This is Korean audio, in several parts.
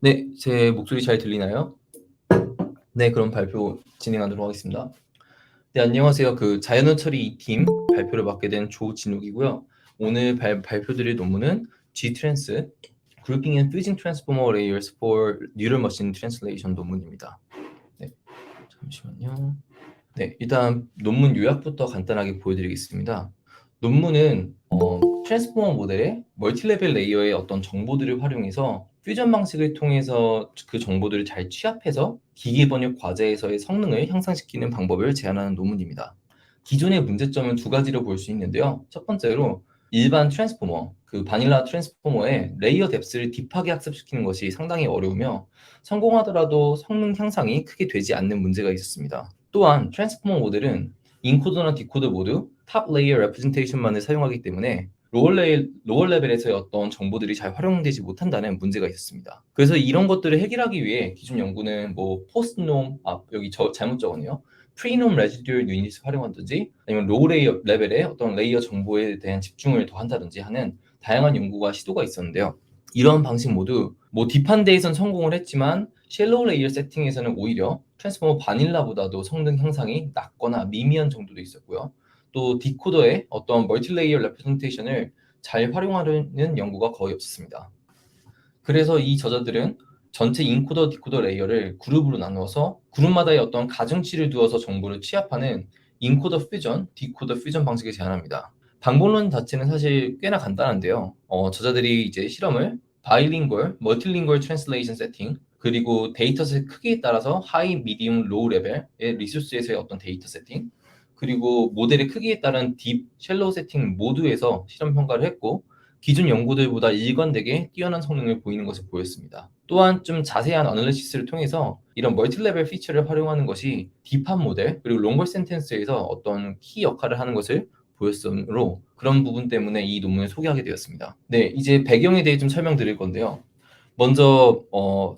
네, 제 목소리 잘 들리나요? 네, 그럼 발표 진행하도록 하겠습니다. 네, 안녕하세요. 자연어 처리 2팀 발표를 맡게 된 조진욱이고요. 오늘 발표드릴 논문은 G-Trans Grouping and Fusing Transformer Layers for Neural Machine Translation 논문입니다. 네, 잠시만요. 네, 일단 논문 요약부터 간단하게 보여드리겠습니다. 논문은 트랜스포머 모델의 멀티레벨 레이어의 어떤 정보들을 활용해서 퓨전 방식을 통해서 그 정보들을 잘 취합해서 기계 번역 과제에서의 성능을 향상시키는 방법을 제안하는 논문입니다. 기존의 문제점은 두 가지로 볼 수 있는데요. 첫 번째로 일반 트랜스포머, 바닐라 트랜스포머의 레이어 뎁스를 딥하게 학습시키는 것이 상당히 어려우며 성공하더라도 성능 향상이 크게 되지 않는 문제가 있었습니다. 또한 트랜스포머 모델은 인코더나 디코더 모두 탑 레이어 레프레젠테이션만을 사용하기 때문에 로어 레벨에서의 어떤 정보들이 잘 활용되지 못한다는 문제가 있었습니다. 그래서 이런 것들을 해결하기 위해 기존 연구는 포스트놈, 여기 잘못 적었네요. 프리놈 레지듀얼 유닛을 활용한다든지 아니면 로우 레이어 레벨의 어떤 레이어 정보에 대한 집중을 더 한다든지 하는 다양한 연구가 시도가 있었는데요. 이런 방식 모두 딥한 데에선 성공을 했지만 쉘로우 레이어 세팅에서는 오히려 트랜스포머 바닐라보다도 성능 향상이 낮거나 미미한 정도도 있었고요. 또 디코더의 어떤 멀티레이어 레프레젠테이션을 잘 활용하는 연구가 거의 없었습니다. 그래서 이 저자들은 전체 인코더 디코더 레이어를 그룹으로 나누어서 그룹마다의 어떤 가중치를 두어서 정보를 취합하는 인코더 퓨전, 디코더 퓨전 방식을 제안합니다. 방법론 자체는 사실 꽤나 간단한데요. 저자들이 이제 실험을 바이링걸, 멀티링걸 트랜슬레이션 세팅, 그리고 데이터셋 크기에 따라서 하이, 미디움, 로우 레벨의 리소스에서의 어떤 데이터 세팅, 그리고 모델의 크기에 따른 딥, 쉘로우 세팅 모두에서 실험 평가를 했고 기존 연구들보다 일관되게 뛰어난 성능을 보이는 것을 보였습니다. 또한 좀 자세한 어널리시스를 통해서 이런 멀티레벨 피처를 활용하는 것이 딥한 모델 그리고 롱걸 센텐스에서 어떤 키 역할을 하는 것을 보였으므로 그런 부분 때문에 이 논문을 소개하게 되었습니다. 네, 이제 배경에 대해 좀 설명드릴 건데요. 먼저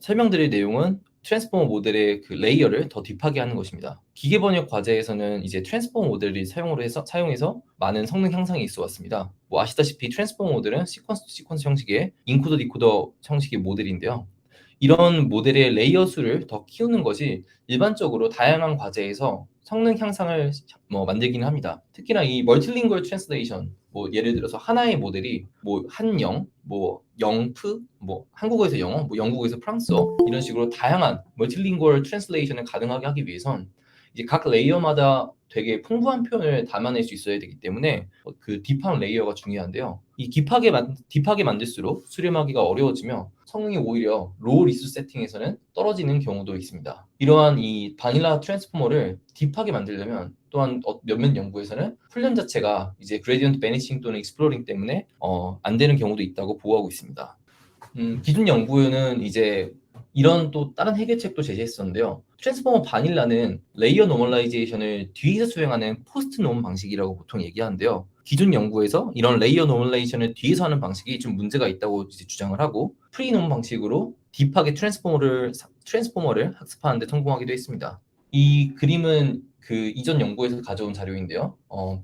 설명드릴 내용은 트랜스포머 모델의 레이어를 더 딥하게 하는 것입니다. 기계 번역 과제에서는 이제 트랜스포머 모델을 사용해서 많은 성능 향상이 있어 왔습니다. 아시다시피 트랜스포머 모델은 시퀀스 투 시퀀스 형식의 인코더 디코더 형식의 모델인데요. 이런 모델의 레이어 수를 더 키우는 것이 일반적으로 다양한 과제에서 성능 향상을 만들기는 합니다. 특히나 이 멀티링걸 트랜슬레이션, 예를 들어서 하나의 모델이 한영, 영프, 한국어에서 영어, 영국에서 프랑스어 이런 식으로 다양한 멀티링걸 트랜슬레이션을 가능하게 하기 위해선 이제 각 레이어마다 되게 풍부한 표현을 담아낼 수 있어야 되기 때문에 그 딥한 레이어가 중요한데요. 이 딥하게 만들수록 수렴하기가 어려워지며 성능이 오히려 로우 리소 세팅에서는 떨어지는 경우도 있습니다. 이러한 이 바닐라 트랜스포머를 딥하게 만들려면 또한 몇몇 연구에서는 훈련 자체가 이제 그레디언트 베니싱 또는 익스플로링 때문에 안 되는 경우도 있다고 보고하고 있습니다. 기존 연구는 이제 이런 또 다른 해결책도 제시했었는데요. 트랜스포머 바닐라는 레이어 노멀라이제이션을 뒤에서 수행하는 포스트 노멀 방식이라고 보통 얘기하는데요. 기존 연구에서 이런 레이어 노멀라이제이션을 뒤에서 하는 방식이 좀 문제가 있다고 이제 주장을 하고 프리 노멀 방식으로 딥하게 트랜스포머를 학습하는 데 성공하기도 했습니다. 이 그림은 이전 연구에서 가져온 자료인데요.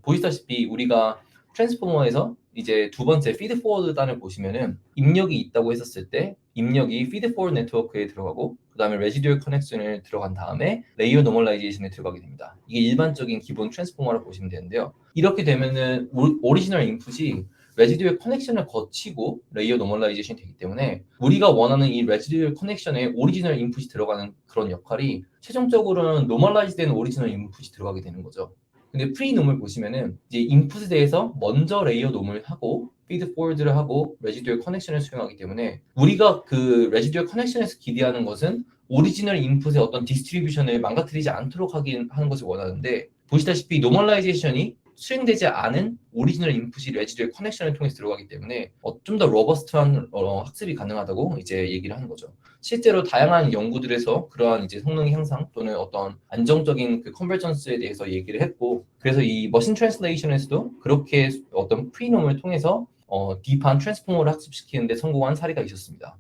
보시다시피 우리가 트랜스포머에서 이제 두 번째 피드 포워드 단을 보시면은 입력이 있다고 했었을 때 입력이 피드 포워드 네트워크에 들어가고 그다음에 레지듀얼 커넥션에 들어간 다음에 레이어 노멀라이제이션에 들어가게 됩니다. 이게 일반적인 기본 트랜스포머라고 보시면 되는데요. 이렇게 되면은 오리지널 인풋이 레지듀얼 커넥션을 거치고 레이어 노멀라이제이션이 되기 때문에 우리가 원하는 이 레지듀얼 커넥션에 오리지널 인풋이 들어가는 그런 역할이 최종적으로는 노멀라이즈된 오리지널 인풋이 들어가게 되는 거죠. 근데 프리 놈을 보시면은 이제 인풋에 대해서 먼저 레이어 놈을 하고 피드 포워드를 하고 레지듀얼 커넥션을 수행하기 때문에 우리가 레지듀얼 커넥션에서 기대하는 것은 오리지널 인풋의 어떤 디스트리뷰션을 망가뜨리지 않도록 하는 것을 원하는데 보시다시피 노멀라이제이션이 수행되지 않은 오리지널 인풋이 레지듀얼 커넥션을 통해서 들어가기 때문에 좀 더 로버스트한 학습이 가능하다고 이제 얘기를 하는 거죠. 실제로 다양한 연구들에서 그러한 이제 성능 향상 또는 어떤 안정적인 컨버전스에 대해서 얘기를 했고 그래서 이 머신 트랜슬레이션에서도 그렇게 어떤 프리놈을 통해서 딥한 트랜스포머를 학습시키는 데 성공한 사례가 있었습니다.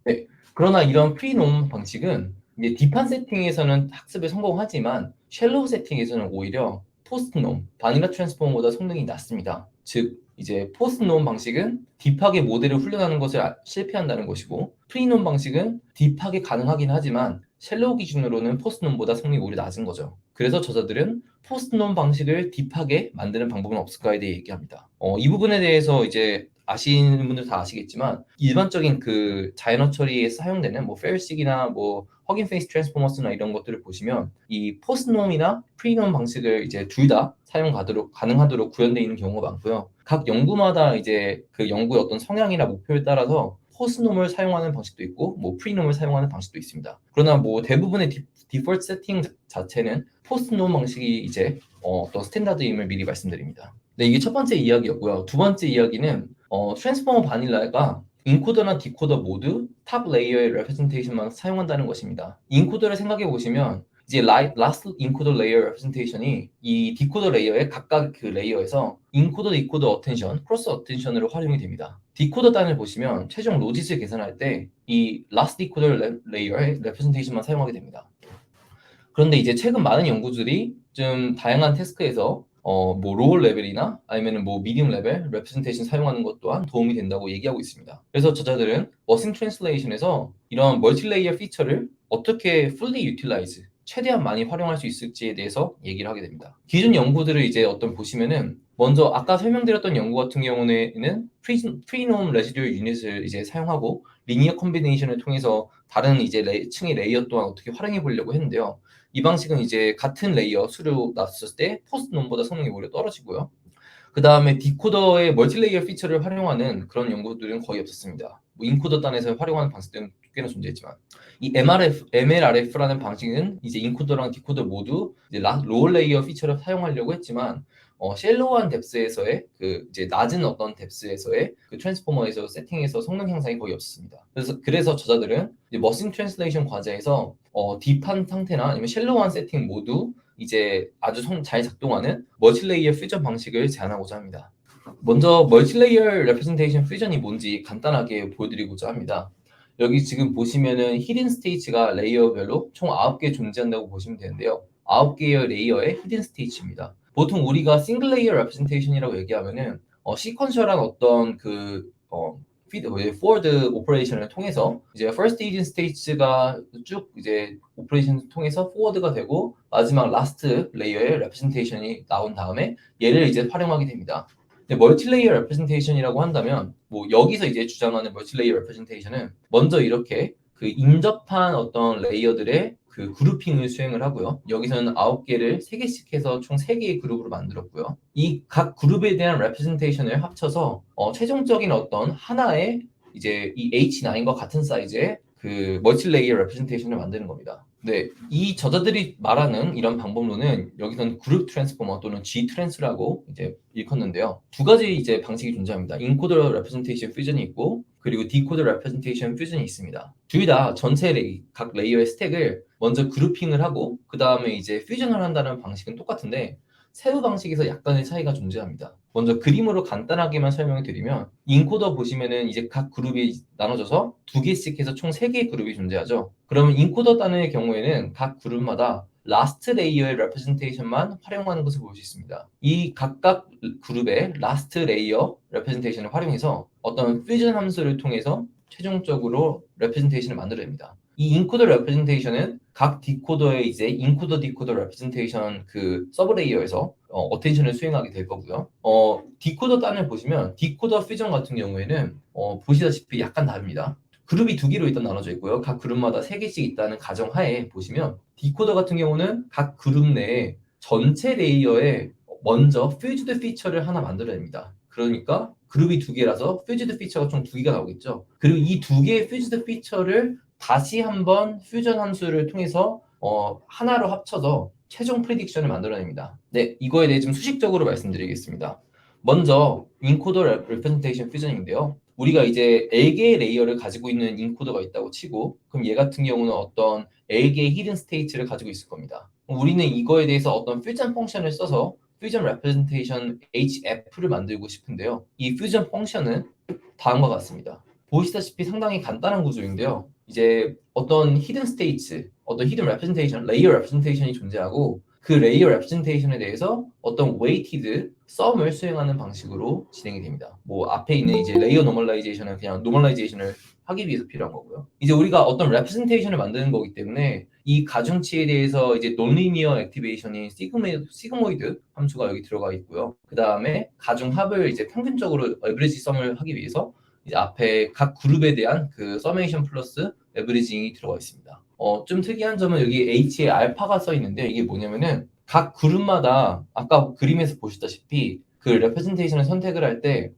네. 그러나 이런 프리놈 방식은 이제 딥한 세팅에서는 학습에 성공하지만 쉘로우 세팅에서는 오히려 포스트놈, 바닐라 트랜스포머보다 성능이 낮습니다. 즉 이제 포스트놈 방식은 딥하게 모델을 훈련하는 것을 실패한다는 것이고, 프리놈 방식은 딥하게 가능하긴 하지만 쉘로우 기준으로는 포스트놈보다 성능이 오히려 낮은 거죠. 그래서 저자들은 포스트놈 방식을 딥하게 만드는 방법은 없을까에 대해 얘기합니다. 이 부분에 대해서 이제 아시는 분들 다 아시겠지만, 일반적인 그 자연어 처리에 사용되는 뭐 페어식이나 뭐 허긴 페이스 트랜스포머스나 이런 것들을 보시면 이 포스트놈이나 프리놈 방식을 이제 둘 다 사용 가능하도록 구현되어 있는 경우가 많고요. 각 연구마다 이제 그 연구의 어떤 성향이나 목표에 따라서 포스트놈을 사용하는 방식도 있고 뭐 프리놈을 사용하는 방식도 있습니다. 그러나 뭐 대부분의 디폴트 세팅 자체는 포스트놈 방식이 이제 어떤 스탠다드임을 미리 말씀드립니다. 네, 이게 첫 번째 이야기였고요. 두 번째 이야기는 트랜스포머 바닐라가 인코더나 디코더 모두 탑 레이어의 레프레젠테이션만 사용한다는 것입니다. 인코더를 생각해 보시면 이제 last encoder layer representation이 이 디코더 레이어의 각각 그 레이어에서 인코더, 디코더 어텐션, 크로스 어텐션으로 활용이 됩니다. 디코더 단을 보시면 최종 로짓을 계산할 때 이 last decoder layer의 representation만 사용하게 됩니다. 그런데 이제 최근 많은 연구들이 좀 다양한 태스크에서 뭐 로우 레벨이나 아니면은 뭐 미디움 레벨 레프레젠테이션 사용하는 것 또한 도움이 된다고 얘기하고 있습니다. 그래서 저자들은 머신 트랜슬레이션에서 이런 멀티레이어 피처를 어떻게 fully utilize, 최대한 많이 활용할 수 있을지에 대해서 얘기를 하게 됩니다. 기존 연구들을 이제 보시면은 먼저 아까 설명드렸던 연구 같은 경우에는 프리놈 레지듀얼 유닛을 이제 사용하고 리니어 컴비네이션을 통해서 다른 이제 층의 레이어 또한 어떻게 활용해 보려고 했는데요. 이 방식은 이제 같은 레이어 수로 놨을 때 포스트놈보다 성능이 오히려 떨어지고요. 그 다음에 디코더의 멀티레이어 피처를 활용하는 그런 연구들은 거의 없었습니다. 뭐 인코더 단에서 활용하는 방식들은 꽤나 존재했지만, 이 MLRF라는 방식은 이제 인코더랑 디코더 모두 이제 로우 레이어 피처를 사용하려고 했지만, 쉘로우한 뎁스에서의 그 이제 낮은 어떤 뎁스에서의 그 트랜스포머에서 세팅에서 성능 향상이 거의 없었습니다. 그래서 저자들은 이제 머신 트랜슬레이션 과제에서 딥한 상태나 아니면 쉘로우한 세팅 모두 이제 아주 잘 작동하는 멀티레이어 퓨전 방식을 제안하고자 합니다. 먼저 멀티레이어 레프레젠테이션 퓨전이 뭔지 간단하게 보여드리고자 합니다. 여기 지금 보시면은 히든 스테이츠가 레이어별로 총 9개 존재한다고 보시면 되는데요. 9개의 레이어의 히든 스테이츠입니다. 보통 우리가 싱글 레이어 레프레젠테이션이라고 얘기하면은 시퀀셜한 어떤 그 포워드 오퍼레이션을 통해서 이제 first hidden stage가 쭉 이제 오퍼레이션을 통해서 포워드가 되고 마지막 라스트 레이어의 레프레젠테이션이 나온 다음에 얘를 이제 활용하게 됩니다. 멀티레이어 레프레젠테이션이라고 한다면 뭐 여기서 이제 주장하는 멀티레이어 레프레젠테이션은 먼저 이렇게 그 인접한 어떤 레이어들의 그 그룹핑을 수행을 하고요. 여기서는 9개를 3개씩 해서 총 3개의 그룹으로 만들었고요. 이 각 그룹에 대한 레프레젠테이션을 합쳐서 최종적인 어떤 하나의 이제 이 H9과 같은 사이즈의 그 멀티레이어 레프레젠테이션을 만드는 겁니다. 네, 이 저자들이 말하는 이런 방법론은 여기서는 그룹 트랜스포머 또는 G 트랜스라고 이제 일컫는데요. 두 가지 이제 방식이 존재합니다. 인코더 레프레젠테이션 퓨전이 있고 그리고 디코더 레프레젠테이션 퓨전이 있습니다. 둘 다 전체 각 레이어의 스택을 먼저 그룹핑을 하고 그 다음에 이제 퓨전을 한다는 방식은 똑같은데 세부 방식에서 약간의 차이가 존재합니다. 먼저 그림으로 간단하게만 설명을 드리면 인코더 보시면은 이제 각 그룹이 나눠져서 2개씩 해서 총 3개의 그룹이 존재하죠. 그러면 인코더 단의 경우에는 각 그룹마다 라스트 레이어의 레프레젠테이션만 활용하는 것을 볼 수 있습니다. 이 각각 그룹의 라스트 레이어 레프레젠테이션을 활용해서 어떤 퓨전 함수를 통해서 최종적으로 레프레젠테이션을 만들어냅니다. 이 인코더 레프레젠테이션은 각 디코더의 이제 인코더 디코더 레프레젠테이션 그 서브 레이어에서 어텐션을 수행하게 될 거고요. 디코더 단을 보시면 디코더 퓨전 같은 경우에는 보시다시피 약간 다릅니다. 그룹이 2개로 일단 나눠져 있고요. 각 그룹마다 3개씩 있다는 가정하에 보시면 디코더 같은 경우는 각 그룹 내에 전체 레이어에 먼저 퓨즈드 피처를 하나 만들어냅니다. 그러니까 그룹이 2개라서 퓨즈드 피처가 총 2개가 나오겠죠. 그리고 이 2개의 퓨즈드 피처를 다시 한번 퓨전 함수를 통해서 하나로 합쳐서 최종 프리딕션을 만들어냅니다. 네, 이거에 대해 좀 수식적으로 말씀드리겠습니다. 먼저 인코더 레프레젠테이션 퓨전인데요. 우리가 이제 L개의 레이어를 가지고 있는 인코더가 있다고 치고 그럼 얘 같은 경우는 어떤 L개의 히든 스테이트를 가지고 있을 겁니다. 우리는 이거에 대해서 어떤 퓨전 펑션을 써서 퓨전 레프레젠테이션 HF를 만들고 싶은데요. 이 퓨전 펑션은 다음과 같습니다. 보시다시피 상당히 간단한 구조인데요. 이제 어떤 히든 스테이트, 어떤 히든 레프레젠테이션, 레이어 레프레젠테이션이 존재하고 그 레이어 레프레젠테이션에 대해서 어떤 웨이티드 썸을 수행하는 방식으로 진행이 됩니다. 뭐 앞에 있는 이제 레이어 노멀라이제이션은 그냥 노멀라이제이션을 하기 위해서 필요한 거고요. 이제 우리가 어떤 레프레젠테이션을 만드는 거기 때문에 이 가중치에 대해서 이제 논리니어 액티베이션인 시그모이드 함수가 여기 들어가 있고요. 그 다음에 가중합을 이제 평균적으로 에브리지 썸을 하기 위해서 이제 앞에 각 그룹에 대한 그 서메이션 플러스 에브리징이 들어가 있습니다. 좀 특이한 점은 여기 H에 알파가 써 있는데 이게 뭐냐면은 각 그룹마다 아까 그림에서 보셨다시피 그 레프레젠테이션을 선택을 할 때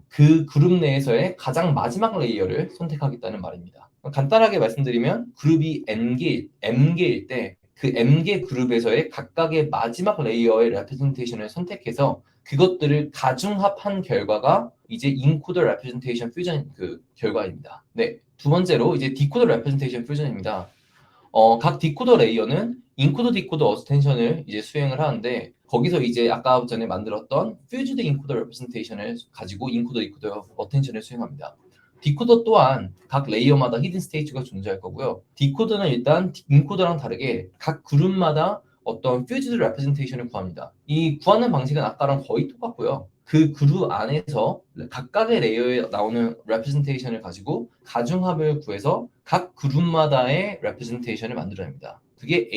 그 그룹 내에서의 가장 마지막 레이어를 선택하겠다는 말입니다. 간단하게 말씀드리면 그룹이 M개일 때 그 M개 그룹에서의 각각의 마지막 레이어의 레프레젠테이션을 선택해서 그것들을 가중합한 결과가 이제 인코더 레프레젠테이션 퓨전 그 결과입니다. 네, 두 번째로 이제 디코더 레프레젠테이션 퓨전입니다. 각 디코더 레이어는 인코더 디코더 어스텐션을 이제 수행을 하는데 거기서 이제 아까 전에 만들었던 퓨즈드 인코더 레프레젠테이션을 가지고 인코더 디코더 어텐션을 수행합니다. 디코더 또한 각 레이어마다 히든 스테이트가 존재할 거고요. 디코더는 일단 인코더랑 다르게 각 그룹마다 어떤 퓨즈드 레프레젠테이션을 구합니다. 이 구하는 방식은 아까랑 거의 똑같고요. 그 그룹 안에서 각각의 레이어에 나오는 레프레젠테이션을 가지고 가중합을 구해서 각 그룹마다의 레프레젠테이션을 만들어냅니다. 그게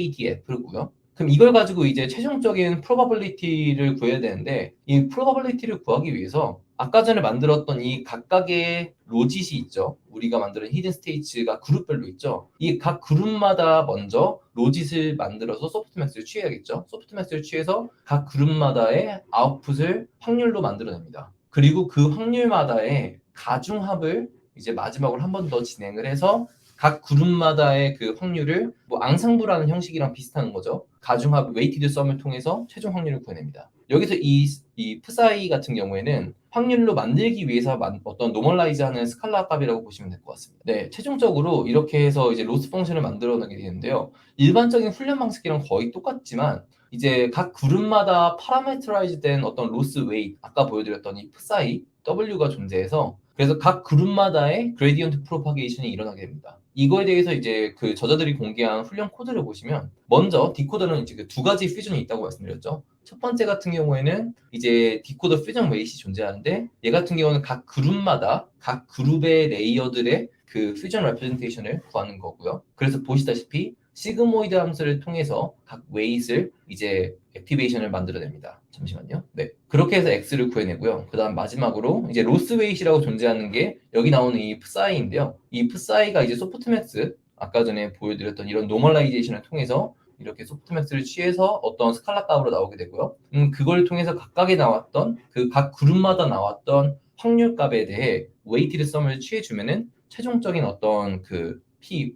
HKDF고요. 그럼 이걸 가지고 이제 최종적인 probability를 구해야 되는데 이 probability를 구하기 위해서 아까 전에 만들었던 이 각각의 로짓이 있죠. 우리가 만드는 히든 스테이츠가 그룹별로 있죠. 이 각 그룹마다 먼저 로짓을 만들어서 소프트맥스를 취해야겠죠. 소프트맥스를 취해서 각 그룹마다의 아웃풋을 확률로 만들어냅니다. 그리고 그 확률마다의 가중합을 이제 마지막으로 한 번 더 진행을 해서 각 그룹마다의 그 확률을 뭐 앙상블하는 형식이랑 비슷한 거죠. 가중합 웨이티드 썸을 통해서 최종 확률을 구해냅니다. 여기서 이 프사이 같은 경우에는 확률로 만들기 위해서 어떤 노멀라이즈하는 스칼라 값이라고 보시면 될 것 같습니다. 네, 최종적으로 이렇게 해서 이제 로스 펑션을 만들어내게 되는데요. 일반적인 훈련 방식이랑 거의 똑같지만 이제 각 그룹마다 파라메트라이즈된 어떤 로스 웨이트 아까 보여드렸던 이 프사이 W가 존재해서 그래서 각 그룹마다의 그레디언트 프로파게이션이 일어나게 됩니다. 이거에 대해서 이제 그 저자들이 공개한 훈련 코드를 보시면 먼저 디코더는 이제 그 두 가지 퓨전이 있다고 말씀드렸죠. 첫 번째 같은 경우에는 이제 디코더 퓨전 웨이트이 존재하는데 얘 같은 경우는 각 그룹마다 각 그룹의 레이어들의 그 퓨전 레프레젠테이션을 구하는 거고요. 그래서 보시다시피 시그모이드 함수를 통해서 각 웨이트를 이제 액티베이션을 만들어냅니다. 잠시만요. 네, 그렇게 해서 x를 구해내고요. 그 다음 마지막으로 이제 로스 웨이트라고 존재하는 게 여기 나오는 이 psi인데요. 이 psi가 이제 소프트맥스 아까 전에 보여드렸던 이런 노멀라이제이션을 통해서 이렇게 소프트맥스를 취해서 어떤 스칼라 값으로 나오게 되고요. 그걸 통해서 각각에 나왔던 그 각 그룹마다 나왔던 확률 값에 대해 웨이티드 썸을 취해주면은 최종적인 어떤 그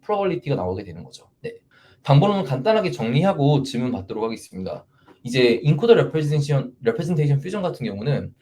probability가 나오게 되는 거죠. 네. 방법은 간단하게 정리하고 질문 받도록 하겠습니다. 이제 인코더 레프레젠테이션 퓨전 같은 경우는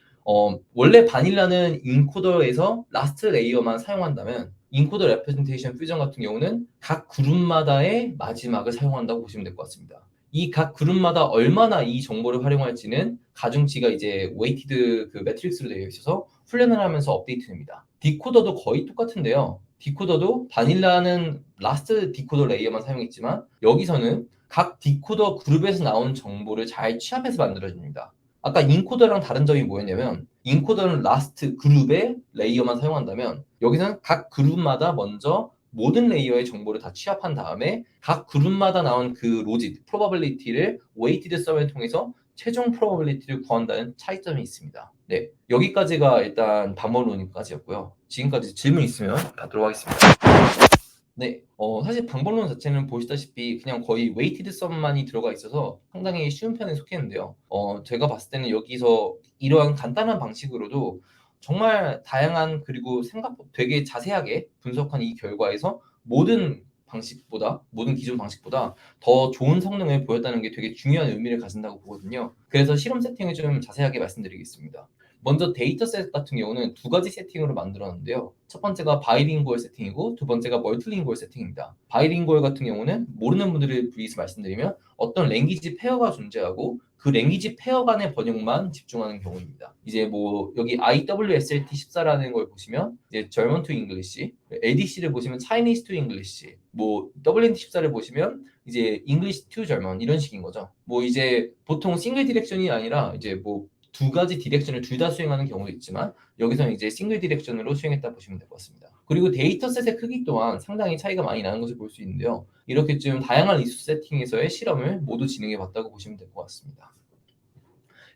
원래 바닐라는 인코더에서 라스트 레이어만 사용한다면 인코더 레프레젠테이션 퓨전 같은 경우는 각 그룹마다의 마지막을 사용한다고 보시면 될 것 같습니다. 이 각 그룹마다 얼마나 이 정보를 활용할지는 가중치가 이제 웨이티드 그 매트릭스로 되어 있어서 훈련을 하면서 업데이트됩니다. 디코더도 거의 똑같은데요. 디코더도 바닐라는 라스트 디코더 레이어만 사용했지만 여기서는 각 디코더 그룹에서 나온 정보를 잘 취합해서 만들어집니다. 아까 인코더랑 다른 점이 뭐였냐면 인코더는 라스트 그룹의 레이어만 사용한다면 여기서는 각 그룹마다 먼저 모든 레이어의 정보를 다 취합한 다음에 각 그룹마다 나온 그 로짓, probability를 weighted sum을 통해서 최종 probability를 구한다는 차이점이 있습니다. 네, 여기까지가 일단 방법론까지였고요. 지금까지 질문 있으면 받도록 하겠습니다. 네, 사실 방법론 자체는 보시다시피 그냥 거의 웨이티드 썸만이 들어가 있어서 상당히 쉬운 편에 속했는데요. 제가 봤을 때는 여기서 이러한 간단한 방식으로도 정말 다양한 그리고 생각보다 되게 자세하게 분석한 이 결과에서 모든 기존 방식보다 더 좋은 성능을 보였다는 게 되게 중요한 의미를 가진다고 보거든요. 그래서 실험 세팅을 좀 자세하게 말씀드리겠습니다. 먼저 데이터셋 같은 경우는 두 가지 세팅으로 만들었는데요. 첫 번째가 바이링구얼 세팅이고 두 번째가 멀티링구얼 세팅입니다. 바이링구얼 같은 경우는 모르는 분들을 위해서 말씀드리면 어떤 랭귀지 페어가 존재하고 그 랭귀지 페어 간의 번역만 집중하는 경우입니다. 이제 뭐 여기 IWSLT14라는 걸 보시면 이제 German to English, ADC를 보시면 Chinese to English, 뭐 WNT14를 보시면 이제 English to German 이런 식인 거죠. 뭐 이제 보통 싱글 디렉션이 아니라 이제 뭐 두 가지 디렉션을 둘 다 수행하는 경우도 있지만 여기서는 이제 싱글 디렉션으로 수행했다 보시면 될 것 같습니다. 그리고 데이터셋의 크기 또한 상당히 차이가 많이 나는 것을 볼 수 있는데요. 이렇게 좀 다양한 리소스 세팅에서의 실험을 모두 진행해 봤다고 보시면 될 것 같습니다.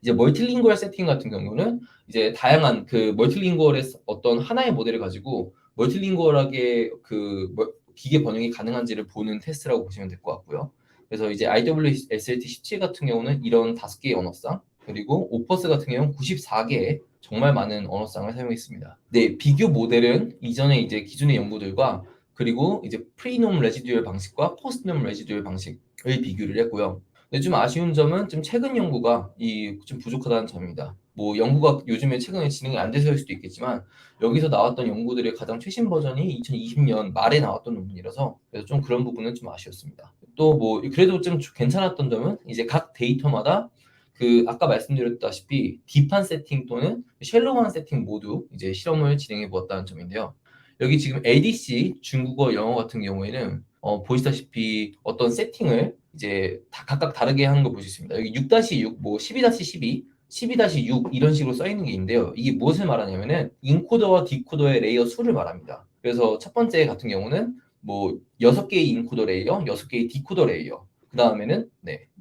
이제 멀티링구얼 세팅 같은 경우는 이제 다양한 그 멀티링구얼의 어떤 하나의 모델을 가지고 멀티링구얼하게 그 기계 번역이 가능한지를 보는 테스트라고 보시면 될 것 같고요. 그래서 이제 IWSLT17 같은 경우는 이런 5개의 언어쌍, 그리고 오퍼스 같은 경우는 94개의 정말 많은 언어쌍을 사용했습니다. 네, 비교 모델은 이전에 이제 기존의 연구들과 그리고 이제 프리놈 레지듀얼 방식과 포스트놈 레지듀얼 방식을 비교를 했고요. 근데 좀 아쉬운 점은 좀 최근 연구가 좀 부족하다는 점입니다. 뭐 연구가 요즘에 최근에 진행이 안 돼서일 수도 있겠지만 여기서 나왔던 연구들의 가장 최신 버전이 2020년 말에 나왔던 논문이라서 그래서 좀 그런 부분은 좀 아쉬웠습니다. 또 뭐 그래도 좀 괜찮았던 점은 이제 각 데이터마다 그 아까 말씀드렸다시피 딥한 세팅 또는 쉘로우한 세팅 모두 이제 실험을 진행해 보았다는 점인데요. 여기 지금 ADC, 중국어, 영어 같은 경우에는 보시다시피 어떤 세팅을 이제 각각 다르게 하는 거 보실 수 있습니다. 여기 6-6, 뭐 12-12, 12-6 이런 식으로 써 있는 게 있는데요. 이게 무엇을 말하냐면은 인코더와 디코더의 레이어 수를 말합니다. 그래서 첫 번째 같은 경우는 뭐 6개의 인코더 레이어, 6개의 디코더 레이어. 그 다음에는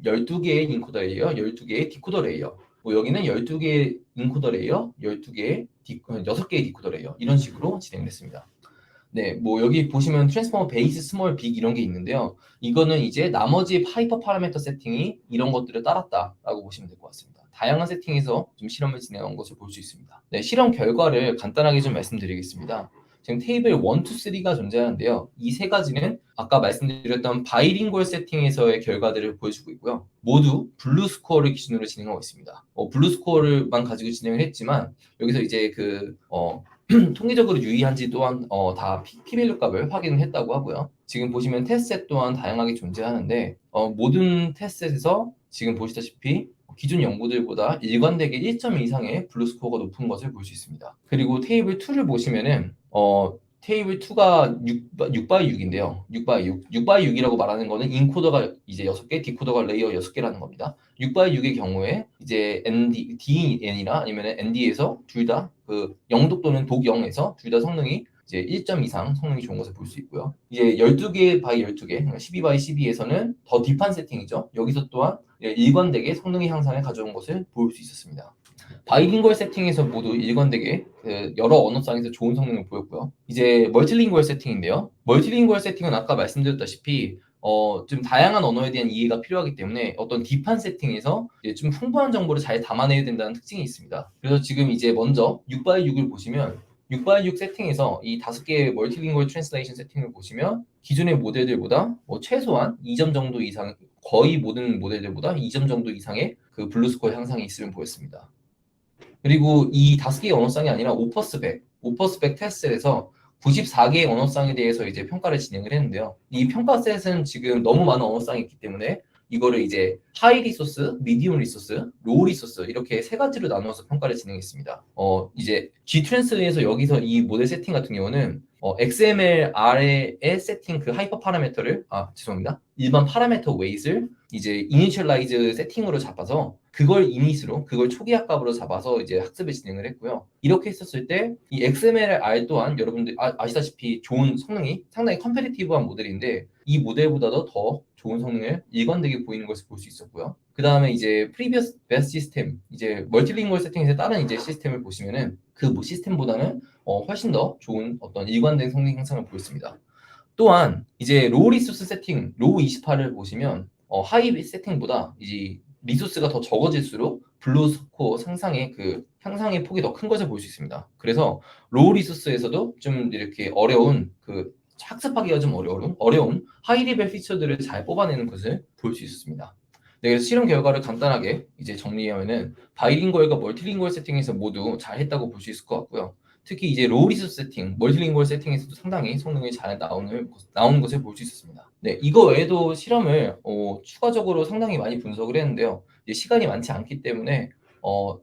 12개의 인코더 레이어, 12개의 디코더 레이어. 뭐 여기는 12개의 인코더 레이어, 12개의 6개의 디코더 레이어 이런 식으로 진행됐습니다. 네, 뭐 여기 보시면 트랜스포머 베이스, 스몰, 빅 이런 게 있는데요. 이거는 이제 나머지 하이퍼 파라미터 세팅이 이런 것들을 따랐다라고 보시면 될 것 같습니다. 다양한 세팅에서 좀 실험을 진행한 것을 볼 수 있습니다. 네, 실험 결과를 간단하게 좀 말씀드리겠습니다. 지금 테이블 1, 2, 3가 존재하는데요. 이 세 가지는 아까 말씀드렸던 바이링구얼 세팅에서의 결과들을 보여주고 있고요. 모두 블루 스코어를 기준으로 진행하고 있습니다. 블루 스코어를만 가지고 진행을 했지만 여기서 이제 통계적으로 유의한지 또한 다 p-value 값을 확인했다고 하고요. 지금 보시면 테스트셋 또한 다양하게 존재하는데 모든 테스트셋에서 지금 보시다시피 기존 연구들보다 일관되게 1점 이상의 블루 스코어가 높은 것을 볼 수 있습니다. 그리고 테이블 2를 보시면은 테이블 2가 6x6인데요. 6x6. 6x6이라고 말하는 거는 인코더가 이제 6개, 디코더가 레이어 6개라는 겁니다. 6x6의 경우에 이제 DN이나 아니면 ND에서 둘 다 그 영독 또는 독 0에서 둘 다 성능이 이제 1점 이상 성능이 좋은 것을 볼 수 있고요. 이제 12개 by 12개, 12 by 12에서는 더 딥한 세팅이죠. 여기서 또한 일관되게 성능의 향상을 가져온 것을 볼 수 있었습니다. 바이링구얼 세팅에서 모두 일관되게 여러 언어상에서 좋은 성능을 보였고요. 이제 멀티링구얼 세팅인데요. 멀티링구얼 세팅은 아까 말씀드렸다시피 좀 다양한 언어에 대한 이해가 필요하기 때문에 어떤 딥한 세팅에서 좀 풍부한 정보를 잘 담아내야 된다는 특징이 있습니다. 그래서 지금 이제 먼저 6x6을 보시면 6x6 세팅에서 이 5개의 멀티링구얼 트랜슬레이션 세팅을 보시면 기존의 모델들보다 최소한 2점 정도 이상, 거의 모든 모델들보다 2점 정도 이상의 그 블루스코어 향상이 있음을 보였습니다. 그리고 이 5개의 언어쌍이 아니라 오퍼스백 테스트에서 94개의 언어쌍에 대해서 이제 평가를 진행을 했는데요. 이 평가 셋은 지금 너무 많은 언어쌍이 있기 때문에 이거를 이제 하이 리소스, 미디움 리소스, 로우 리소스 이렇게 세 가지로 나누어서 평가를 진행했습니다. 이제 G트랜스에서 여기서 이 모델 세팅 같은 경우는 XML-R의 세팅 그 하이퍼 파라미터를 죄송합니다. 일반 파라미터 웨이트를 이제 이니셜라이즈 세팅으로 잡아서 그걸 초기화 값으로 잡아서 이제 학습을 진행을 했고요. 이렇게 했었을 때 이 XML-R 또한 여러분들 아시다시피 좋은 성능이 상당히 컴페티티브한 모델인데 이 모델보다도 더 좋은 성능을 일관되게 보이는 것을 볼 수 있었고요. 그 다음에 이제 previous best 시스템, 이제 멀티링구얼 세팅에서 다른 이제 시스템을 보시면은 그 시스템보다는 훨씬 더 좋은 어떤 일관된 성능 향상을 보였습니다. 또한 이제 로우 리소스 세팅, 로우 28을 보시면 하이 세팅보다 이제 리소스가 더 적어질수록 블루 스코어 향상의 폭이 더 큰 것을 볼 수 있습니다. 그래서 로우 리소스에서도 좀 이렇게 어려운 학습하기가 좀 어려운 하이 레벨 피처들을 잘 뽑아내는 것을 볼 수 있습니다. 네, 그래서 실험 결과를 간단하게 이제 정리하면은 바이링구얼과 멀티링구얼 세팅에서 모두 잘 했다고 볼 수 있을 것 같고요. 특히 이제 로우 리소스 세팅, 멀티링구얼 세팅에서도 상당히 성능이 잘 나오는 것을 볼 수 있었습니다. 네, 이거 외에도 실험을 추가적으로 상당히 많이 분석을 했는데요. 이제 시간이 많지 않기 때문에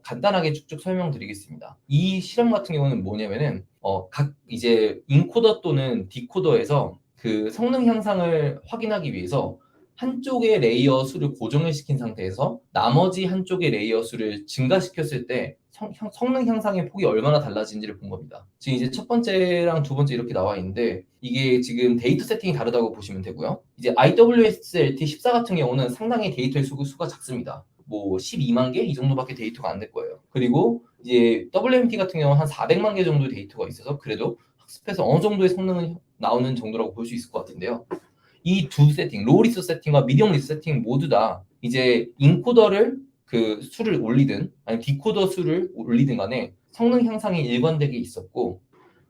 간단하게 쭉쭉 설명드리겠습니다. 이 실험 같은 경우는 뭐냐면은 각 이제 인코더 또는 디코더에서 그 성능 향상을 확인하기 위해서 한쪽의 레이어 수를 고정을 시킨 상태에서 나머지 한쪽의 레이어 수를 증가시켰을 때 성능 향상의 폭이 얼마나 달라지는지를 본 겁니다. 지금 이제 첫 번째랑 두 번째 이렇게 나와 있는데 이게 지금 데이터 세팅이 다르다고 보시면 되고요. 이제 IWSLT14 같은 경우는 상당히 데이터의 수가 작습니다. 뭐 12만 개 이 정도밖에 데이터가 안 될 거예요. 그리고 이제 WMT 같은 경우는 한 400만 개 정도 데이터가 있어서 그래도 학습해서 어느 정도의 성능은 나오는 정도라고 볼 수 있을 것 같은데요. 이 두 세팅, 로우 리소스 세팅과 미디엄 리소스 세팅 모두 다 이제 인코더를 그 수를 올리든 아니면 디코더 수를 올리든 간에 성능 향상이 일관되게 있었고,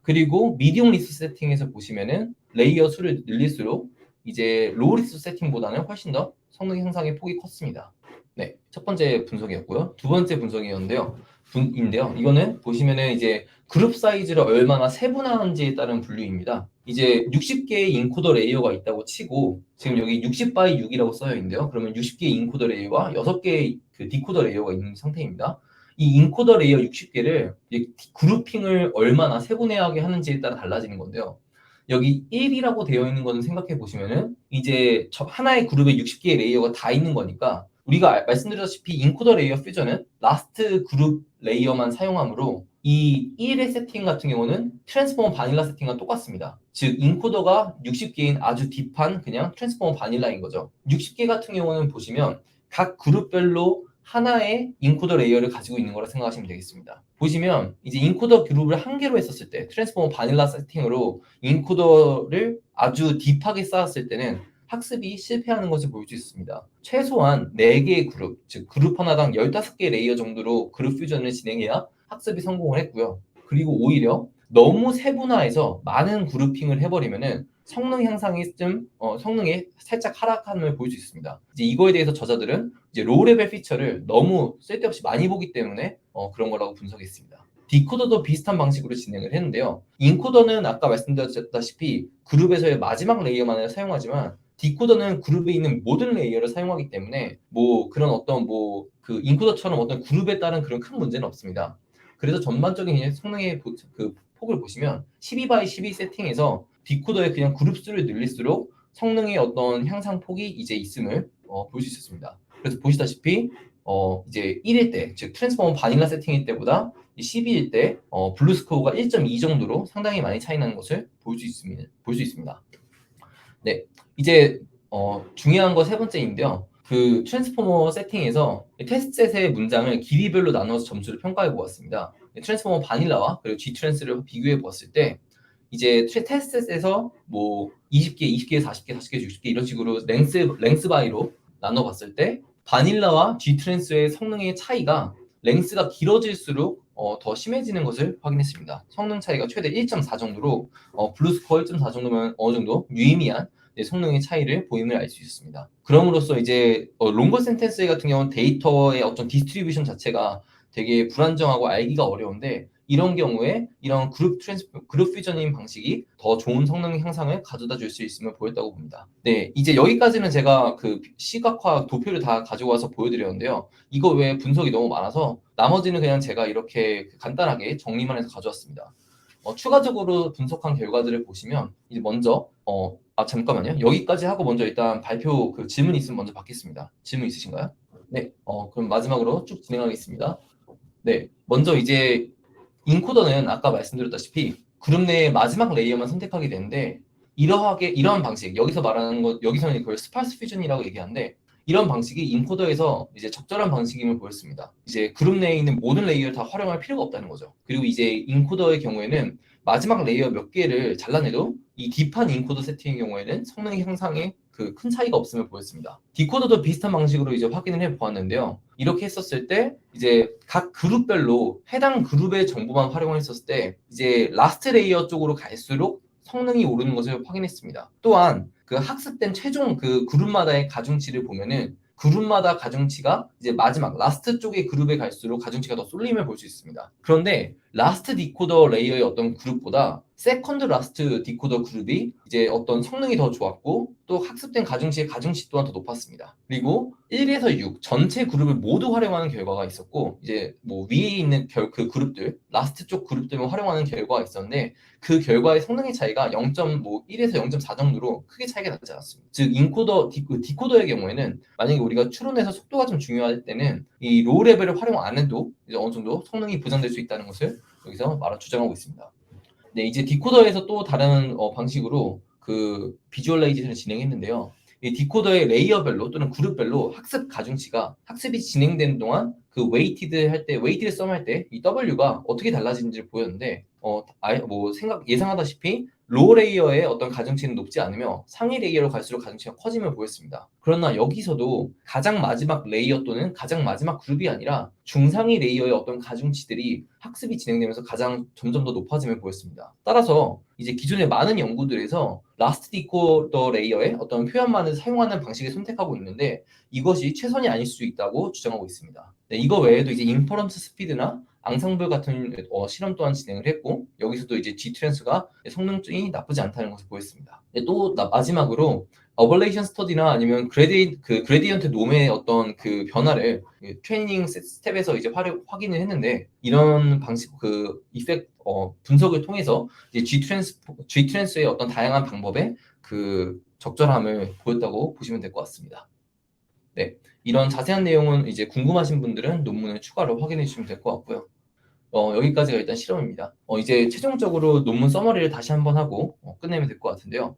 그리고 미디엄 리소스 세팅에서 보시면은 레이어 수를 늘릴수록 이제 로우 리소스 세팅보다는 훨씬 더 성능 향상의 폭이 컸습니다. 네, 첫 번째 분석이었고요. 두 번째 분석이었는데요. 이거는 보시면은 이제 그룹 사이즈를 얼마나 세분화하는지에 따른 분류입니다. 이제 60개의 인코더 레이어가 있다고 치고 지금 여기 60 by 6이라고 써여 있는데요. 그러면 60개의 인코더 레이어와 6개의 그 디코더 레이어가 있는 상태입니다. 이 인코더 레이어 60개를 그룹핑을 얼마나 세분화하게 하는지에 따라 달라지는 건데요. 여기 1이라고 되어 있는 거는 생각해 보시면은 이제 하나의 그룹에 60개의 레이어가 다 있는 거니까 우리가 말씀드렸다시피 인코더 레이어 퓨전은 라스트 그룹 레이어만 사용하므로 이 1의 세팅 같은 경우는 트랜스포머 바닐라 세팅과 똑같습니다. 즉 인코더가 60개인 아주 딥한 그냥 트랜스포머 바닐라인 거죠. 60개 같은 경우는 보시면 각 그룹별로 하나의 인코더 레이어를 가지고 있는 거라 생각하시면 되겠습니다. 보시면 이제 인코더 그룹을 한 개로 했었을 때 트랜스포머 바닐라 세팅으로 인코더를 아주 딥하게 쌓았을 때는 학습이 실패하는 것을 볼 수 있습니다. 최소한 4개의 그룹, 즉 그룹 하나당 15개 레이어 정도로 그룹 퓨전을 진행해야 학습이 성공을 했고요. 그리고 오히려 너무 세분화해서 많은 그룹핑을 해버리면은 성능 향상이 성능에 살짝 하락함을 보일 수 있습니다. 이제 이거에 대해서 저자들은 이제 로우 레벨 피처를 너무 쓸데없이 많이 보기 때문에 그런 거라고 분석했습니다. 디코더도 비슷한 방식으로 진행을 했는데요. 인코더는 아까 말씀드렸다시피 그룹에서의 마지막 레이어만을 사용하지만 디코더는 그룹에 있는 모든 레이어를 사용하기 때문에 뭐 그런 어떤 뭐 그 인코더처럼 어떤 그룹에 따른 그런 큰 문제는 없습니다. 그래서 전반적인 성능의 그 폭을 보시면 12 by 12 세팅에서 디코더의 그냥 그룹 수를 늘릴수록 성능의 어떤 향상 폭이 이제 있음을 볼 수 있었습니다. 그래서 보시다시피 이제 1일 때, 즉 트랜스포머 바닐라 세팅일 때보다 12일 때 블루 스코어가 1.2 정도로 상당히 많이 차이 나는 것을 볼 수 있습니다. 네, 이제 중요한 거 세 번째인데요. 그 트랜스포머 세팅에서 테스트셋의 문장을 길이별로 나눠서 점수를 평가해 보았습니다. 트랜스포머 바닐라와 그리고 G 트랜스를 비교해 보았을 때 이제 테스트셋에서 뭐 20개, 20개, 40개, 40개, 60개 이런 식으로 랭스 바이로 나눠 봤을 때 바닐라와 G 트랜스의 성능의 차이가 랭스가 길어질수록 더 심해지는 것을 확인했습니다. 성능 차이가 최대 1.4 정도로 블루스코어 1.4 정도면 어느 정도 유의미한 성능의 차이를 보임을 알 수 있습니다. 그럼으로써 이제 롱거 센텐스 같은 경우는 데이터의 어떤 디스트리뷰션 자체가 되게 불안정하고 알기가 어려운데 이런 경우에 이런 그룹 퓨저닝 방식이 더 좋은 성능 향상을 가져다 줄 수 있음을 보였다고 봅니다. 네, 이제 여기까지는 제가 그 시각화 도표를 다 가지고 와서 보여드렸는데요. 이거 외에 분석이 너무 많아서 나머지는 그냥 제가 이렇게 간단하게 정리만 해서 가져왔습니다. 추가적으로 분석한 결과들을 보시면 이제 먼저 잠깐만요. 여기까지 하고 먼저 일단 발표 그 질문 있으면 먼저 받겠습니다. 질문 있으신가요? 네, 그럼 마지막으로 쭉 진행하겠습니다. 네, 먼저 이제 인코더는 아까 말씀드렸다시피 그룹 내의 마지막 레이어만 선택하게 되는데 이러한 방식, 여기서 말하는 것, 여기서는 그걸 스파스 퓨전이라고 얘기하는데 이런 방식이 인코더에서 이제 적절한 방식임을 보였습니다. 이제 그룹 내에 있는 모든 레이어를 다 활용할 필요가 없다는 거죠. 그리고 이제 인코더의 경우에는 마지막 레이어 몇 개를 잘라내도 이 딥한 인코더 세팅의 경우에는 성능 향상에 그 큰 차이가 없음을 보였습니다. 디코더도 비슷한 방식으로 이제 확인을 해 보았는데요. 이렇게 했었을 때 이제 각 그룹별로 해당 그룹의 정보만 활용했었을 때 이제 라스트 레이어 쪽으로 갈수록 성능이 오르는 것을 확인했습니다. 또한 그 학습된 최종 그 그룹마다의 가중치를 보면은 그룹마다 가중치가 이제 마지막 라스트 쪽의 그룹에 갈수록 가중치가 더 쏠림을 볼 수 있습니다. 그런데 라스트 디코더 레이어의 어떤 그룹보다 세컨드 라스트 디코더 그룹이 이제 어떤 성능이 더 좋았고 또 학습된 가중치의 가중치 또한 더 높았습니다. 그리고 1에서 6 전체 그룹을 모두 활용하는 결과가 있었고 이제 뭐 위에 있는 그 그룹들 라스트 쪽 그룹들만 활용하는 결과가 있었는데 그 결과의 성능의 차이가 0.1에서 0.4 정도로 크게 차이가 나지 않았습니다. 즉 인코더 디코더의 경우에는 만약에 우리가 추론해서 속도가 좀 중요할 때는 이 로우 레벨을 활용 안 해도 이제 어느 정도 성능이 보장될 수 있다는 것을 여기서 주장하고 있습니다. 네, 이제 디코더에서 또 다른 방식으로 그 비주얼라이제이션을 진행했는데요. 이 디코더의 레이어별로 또는 그룹별로 학습 가중치가 학습이 진행되는 동안 그 웨이티드 썸 할 때 이 W가 어떻게 달라지는지를 보였는데 예상하다시피 로우 레이어의 어떤 가중치는 높지 않으며 상위 레이어로 갈수록 가중치가 커짐을 보였습니다. 그러나 여기서도 가장 마지막 레이어 또는 가장 마지막 그룹이 아니라 중상위 레이어의 어떤 가중치들이 학습이 진행되면서 가장 점점 더 높아짐을 보였습니다. 따라서 이제 기존의 많은 연구들에서 라스트 디코더 레이어의 어떤 표현만을 사용하는 방식을 선택하고 있는데 이것이 최선이 아닐 수 있다고 주장하고 있습니다. 네, 이거 외에도 이제 인퍼런스 스피드나 앙상블 같은 실험 또한 진행을 했고 여기서도 이제 G트랜스가 성능이 나쁘지 않다는 것을 보였습니다. 네, 또 마지막으로 어벌레이션 스터디나 아니면 그레디언트 놈의 어떤 그 변화를 트레이닝 스텝에서 이제 확인을 했는데 이런 방식 분석을 통해서 이제 G트랜스의 어떤 다양한 방법의 그 적절함을 보였다고 보시면 될 것 같습니다. 네, 이런 자세한 내용은 이제 궁금하신 분들은 논문을 추가로 확인해 주시면 될 것 같고요. 여기까지가 일단 실험입니다. 이제 최종적으로 논문 서머리를 다시 한번 하고 끝내면 될 것 같은데요.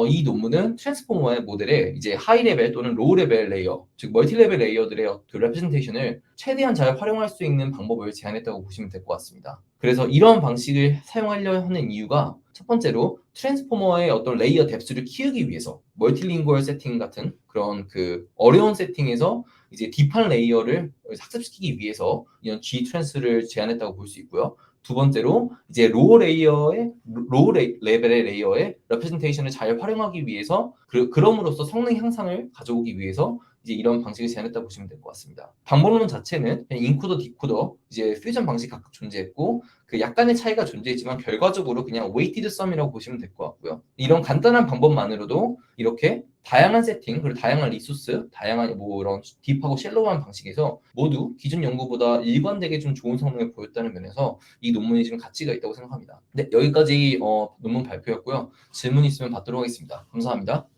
이 논문은 트랜스포머의 모델에 이제 하이 레벨 또는 로우 레벨 레이어, 즉 멀티 레벨 레이어들의 그 레프레젠테이션을 최대한 잘 활용할 수 있는 방법을 제안했다고 보시면 될 것 같습니다. 그래서 이런 방식을 사용하려 하는 이유가 첫 번째로 트랜스포머의 어떤 레이어 뎁스를 키우기 위해서 멀티링구얼 세팅 같은 그런 그 어려운 세팅에서 이제 딥한 레이어를 학습시키기 위해서 이런 G 트랜스를 제안했다고 볼 수 있고요. 두 번째로 이제 로우 레벨의 레이어의 레프레젠테이션을 잘 활용하기 위해서 그럼으로써 성능 향상을 가져오기 위해서 이제 이런 방식을 제안했다고 보시면 될 것 같습니다. 방법론 자체는 그냥 인코더, 디코더 이제 퓨전 방식 각각 존재했고 그 약간의 차이가 존재했지만 결과적으로 그냥 웨이티드 썸이라고 보시면 될 것 같고요. 이런 간단한 방법만으로도 이렇게 다양한 세팅 그리고 다양한 리소스, 다양한 뭐 이런 딥하고 샬로우한 방식에서 모두 기존 연구보다 일관되게 좀 좋은 성능을 보였다는 면에서 이 논문이 지금 가치가 있다고 생각합니다. 네, 여기까지 논문 발표였고요. 질문 있으면 받도록 하겠습니다. 감사합니다.